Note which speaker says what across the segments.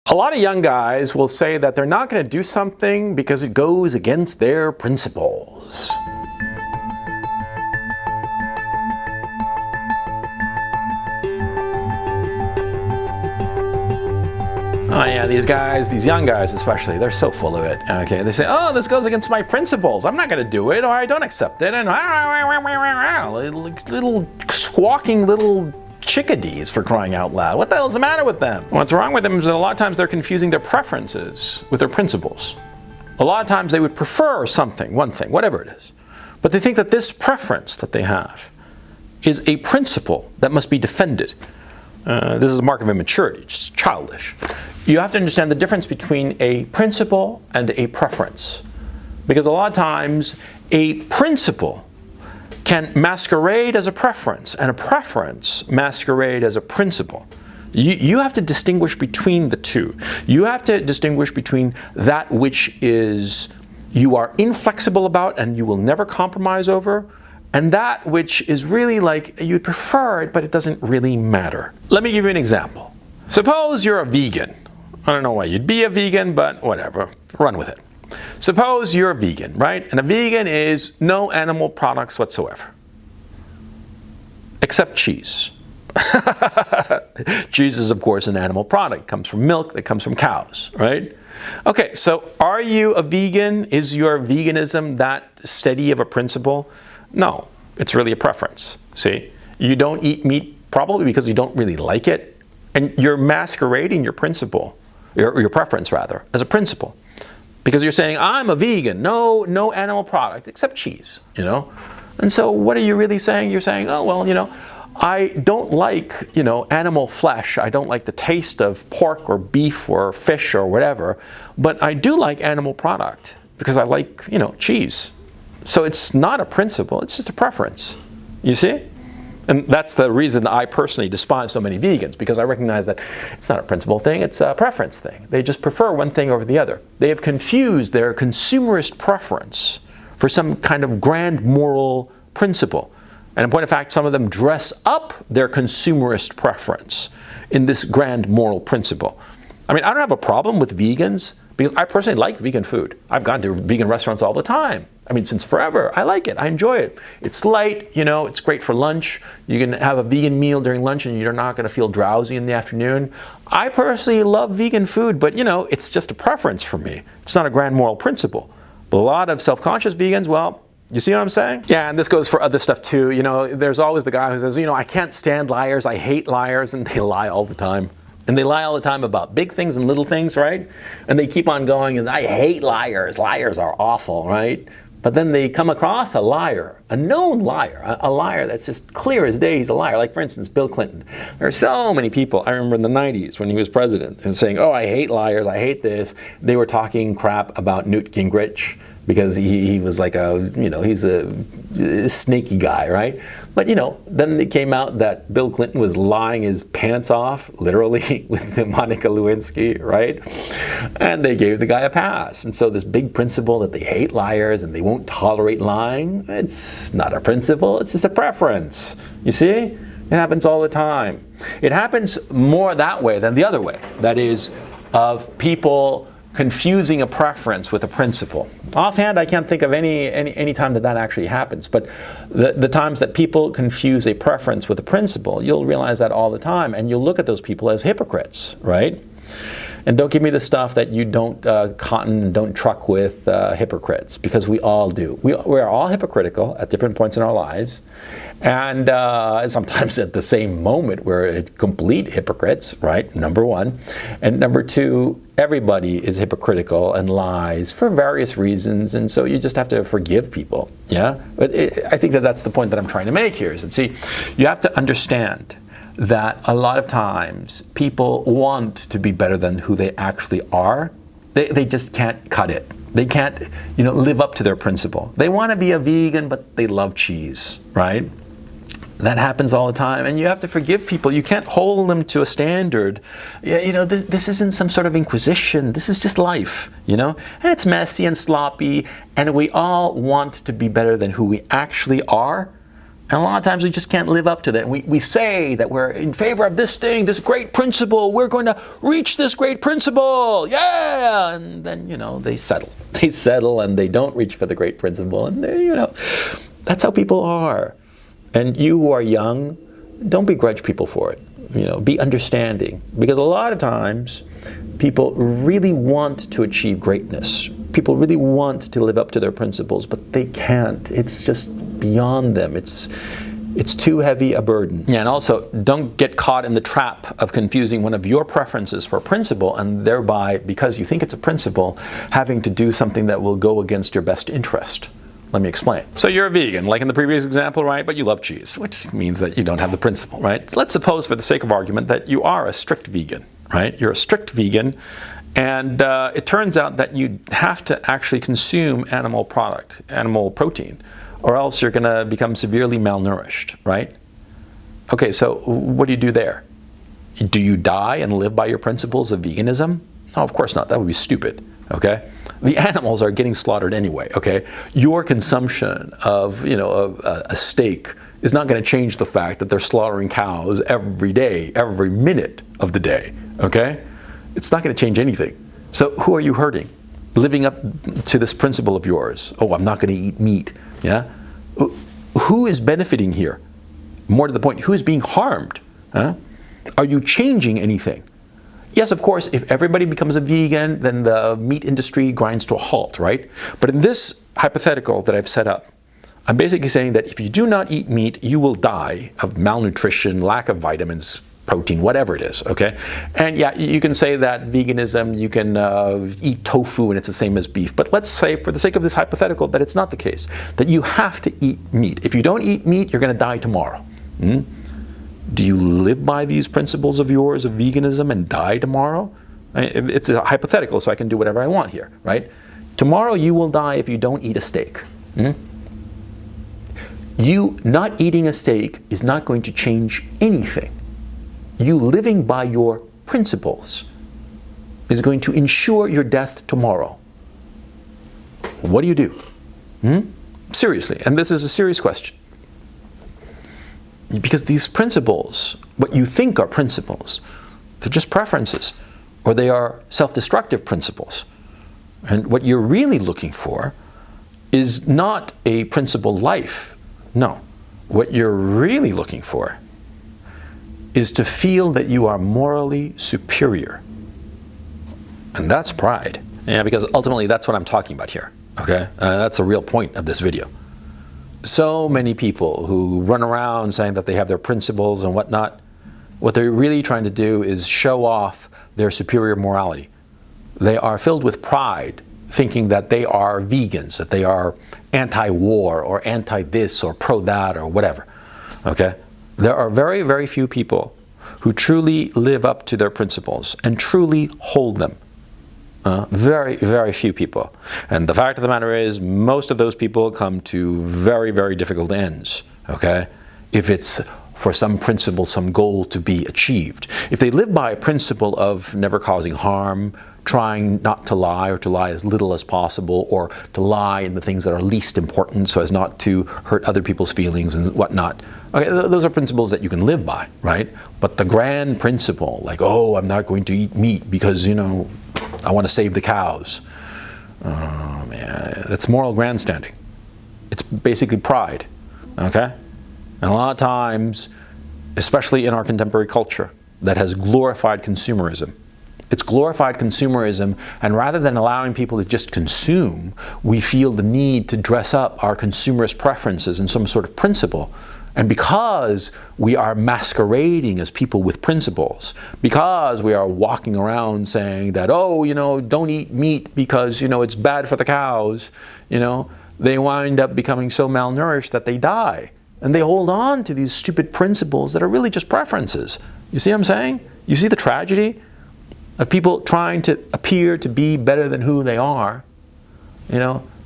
Speaker 1: A lot of young guys will say that they're not going to do something because it goes against their principles. Oh yeah, these guys, these young guys especially, they're so full of it. Okay, they say, oh, this goes against my principles. I'm not going to do it, or I don't accept it. And little squawking little chickadees, for crying out loud. What the hell's the matter with them? What's wrong with them is that a lot of times they're confusing their preferences with their principles. A lot of times they would prefer something, one thing, whatever it is. But they think that this preference that they have is a principle that must be defended. This is a mark of immaturity, it's childish. You have to understand the difference between a principle and a preference. Because a lot of times a principle can masquerade as a preference, and a preference masquerade as a principle. You have to distinguish between the two. You have to distinguish between that which is you are inflexible about and you will never compromise over, and that which is really like you'd prefer it, but it doesn't really matter. Let me give you an example. Suppose you're a vegan. I don't know why you'd be a vegan, but whatever, run with it. Suppose you're a vegan, right? And a vegan is no animal products whatsoever, except cheese. Cheese is, of course, an animal product. It comes from milk that comes from cows, right? Okay, so are you a vegan? Is your veganism that steady of a principle? No, it's really a preference. See, you don't eat meat probably because you don't really like it, and you're masquerading your principle, your preference rather, as a principle. Because you're saying, I'm a vegan, no animal product except cheese, you know? And so what are you really saying? You're saying, oh, well, you know, I don't like, you know, animal flesh. I don't like the taste of pork or beef or fish or whatever, but I do like animal product because I like, you know, cheese. So it's not a principle, it's just a preference, you see? And that's the reason I personally despise so many vegans, because I recognize that it's not a principle thing, it's a preference thing. They just prefer one thing over the other. They have confused their consumerist preference for some kind of grand moral principle. And in point of fact, some of them dress up their consumerist preference in this grand moral principle. I mean, I don't have a problem with vegans, because I personally like vegan food. I've gone to vegan restaurants all the time. I mean, since forever. I like it. I enjoy it. It's light, you know, it's great for lunch. You can have a vegan meal during lunch and you're not going to feel drowsy in the afternoon. I personally love vegan food, but, you know, it's just a preference for me. It's not a grand moral principle. But a lot of self-conscious vegans, well, you see what I'm saying? Yeah, and this goes for other stuff too. You know, there's always the guy who says, you know, I can't stand liars. I hate liars, and they lie all the time. And they lie all the time about big things and little things, right? And they keep on going, and I hate liars. Liars are awful, right? But then they come across a liar, a known liar, a liar that's just clear as day he's a liar. Like, for instance, Bill Clinton. There are so many people, I remember in the 90s when he was president, and saying, oh, I hate liars, I hate this. They were talking crap about Newt Gingrich because he was like a, you know, he's a snaky guy, right? But, you know, then it came out that Bill Clinton was lying his pants off, literally, with Monica Lewinsky, right? And they gave the guy a pass. And so this big principle that they hate liars and they won't tolerate lying, it's not a principle, it's just a preference. You see? It happens all the time. It happens more that way than the other way. That is, of people confusing a preference with a principle. Offhand, I can't think of any time that actually happens, but the times that people confuse a preference with a principle, you'll realize that all the time, and you'll look at those people as hypocrites, right? And don't give me the stuff that you don't cotton and don't truck with hypocrites, because we all do. We are all hypocritical at different points in our lives, and sometimes at the same moment we're complete hypocrites, right? Number one. And number two, everybody is hypocritical and lies for various reasons, and so you just have to forgive people, yeah? But I think that's the point that I'm trying to make here, is that, see, you have to understand that a lot of times people want to be better than who they actually are. They just can't cut it. They can't, you know, live up to their principle. They want to be a vegan, but they love cheese, right? That happens all the time, and you have to forgive people. You can't hold them to a standard. You know, this isn't some sort of inquisition. This is just life, you know? And it's messy and sloppy, and we all want to be better than who we actually are. And a lot of times we just can't live up to that. We say that we're in favor of this thing, this great principle. We're going to reach this great principle. Yeah! And then, they settle. They settle and they don't reach for the great principle. And, that's how people are. And you who are young, don't begrudge people for it. Be understanding. Because a lot of times, people really want to achieve greatness. People really want to live up to their principles, but they can't. It's just beyond them. It's too heavy a burden. Yeah, and also, don't get caught in the trap of confusing one of your preferences for a principle and thereby, because you think it's a principle, having to do something that will go against your best interest. Let me explain. So you're a vegan, like in the previous example, right? But you love cheese, which means that you don't have the principle, right? Let's suppose, for the sake of argument, that you are a strict vegan, right? You're a strict vegan, and it turns out that you have to actually consume animal protein, or else you're going to become severely malnourished, right? Okay, so what do you do there? Do you die and live by your principles of veganism? No, of course not. That would be stupid, okay? The animals are getting slaughtered anyway, okay? Your consumption of, a steak is not going to change the fact that they're slaughtering cows every day, every minute of the day, okay? It's not going to change anything. So who are you hurting? Living up to this principle of yours. Oh, I'm not going to eat meat, yeah? Who is benefiting here? More to the point, who is being harmed? Huh? Are you changing anything? Yes, of course, if everybody becomes a vegan, then the meat industry grinds to a halt, right? But in this hypothetical that I've set up, I'm basically saying that if you do not eat meat, you will die of malnutrition, lack of vitamins, protein, whatever it is, okay? And yeah, you can say that veganism, you can eat tofu and it's the same as beef. But let's say, for the sake of this hypothetical, that it's not the case, that you have to eat meat. If you don't eat meat, you're going to die tomorrow. Do you live by these principles of yours of veganism and die tomorrow? It's a hypothetical, so I can do whatever I want here, right? Tomorrow you will die if you don't eat a steak. You not eating a steak is not going to change anything. You living by your principles is going to ensure your death tomorrow. What do you do? Seriously, and this is a serious question. Because these principles, what you think are principles, they're just preferences, or they are self-destructive principles. And what you're really looking for is not a principled life. No. What you're really looking for is to feel that you are morally superior. And that's pride. Yeah, because ultimately that's what I'm talking about here. Okay? That's the real point of this video. So many people who run around saying that they have their principles and whatnot, what they're really trying to do is show off their superior morality. They are filled with pride, thinking that they are vegans, that they are anti-war or anti-this or pro-that or whatever. Okay? There are very, very few people who truly live up to their principles and truly hold them. Very, very few people. And the fact of the matter is, most of those people come to very, very difficult ends, okay? If it's for some principle, some goal to be achieved. If they live by a principle of never causing harm, trying not to lie or to lie as little as possible, or to lie in the things that are least important so as not to hurt other people's feelings and whatnot. Okay, those are principles that you can live by, right? But the grand principle, like, oh, I'm not going to eat meat because, I want to save the cows. Oh, man, that's moral grandstanding. It's basically pride, okay? And a lot of times, especially in our contemporary culture that has glorified consumerism, it's glorified consumerism, and rather than allowing people to just consume, we feel the need to dress up our consumerist preferences in some sort of principle. And because we are masquerading as people with principles, because we are walking around saying that, oh, don't eat meat because, it's bad for the cows, they wind up becoming so malnourished that they die. And they hold on to these stupid principles that are really just preferences. You see what I'm saying? You see the tragedy of people trying to appear to be better than who they are,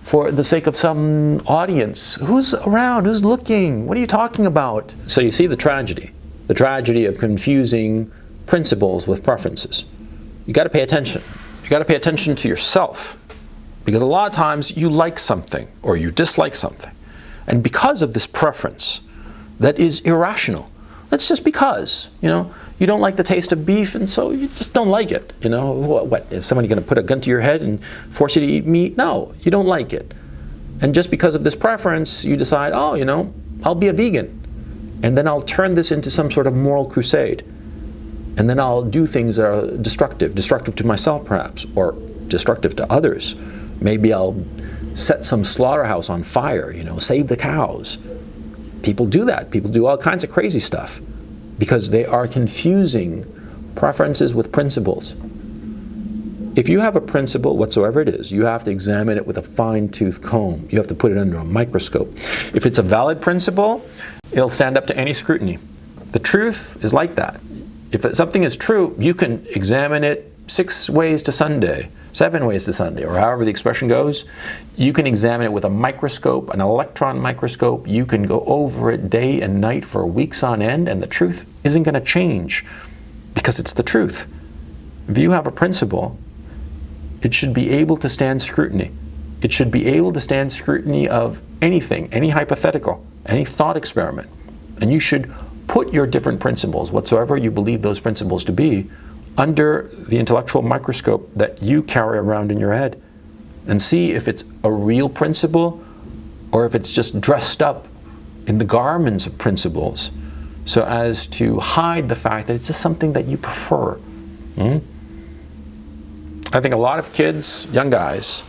Speaker 1: for the sake of some audience. Who's around? Who's looking? What are you talking about? So you see the tragedy of confusing principles with preferences. You got to pay attention. You got to pay attention to yourself, because a lot of times you like something or you dislike something. And because of this preference, that is irrational. That's just because, you don't like the taste of beef, and so you just don't like it. What is somebody going to put a gun to your head and force you to eat meat? No, you don't like it. And just because of this preference, you decide, I'll be a vegan. And then I'll turn this into some sort of moral crusade. And then I'll do things that are destructive to myself perhaps, or destructive to others. Maybe I'll set some slaughterhouse on fire, save the cows. People do that. People do all kinds of crazy stuff because they are confusing preferences with principles. If you have a principle, whatsoever it is, you have to examine it with a fine-tooth comb. You have to put it under a microscope. If it's a valid principle, it'll stand up to any scrutiny. The truth is like that. If something is true, you can examine it 6 ways to Sunday, 7 ways to Sunday, or however the expression goes. You can examine it with a microscope, an electron microscope. You can go over it day and night for weeks on end, and the truth isn't going to change because it's the truth. If you have a principle, it should be able to stand scrutiny. It should be able to stand scrutiny of anything, any hypothetical, any thought experiment. And you should put your different principles, whatsoever you believe those principles to be, under the intellectual microscope that you carry around in your head and see if it's a real principle or if it's just dressed up in the garments of principles so as to hide the fact that it's just something that you prefer. I think a lot of kids, young guys,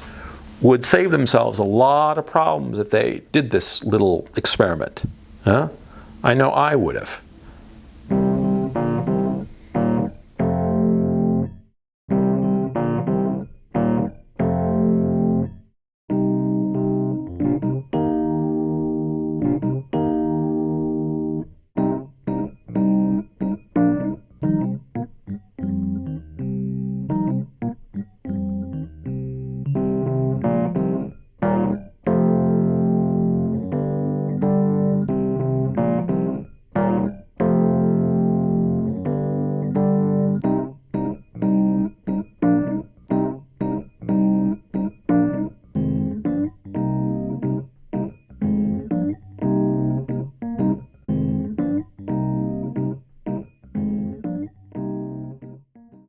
Speaker 1: would save themselves a lot of problems if they did this little experiment. I know I would have.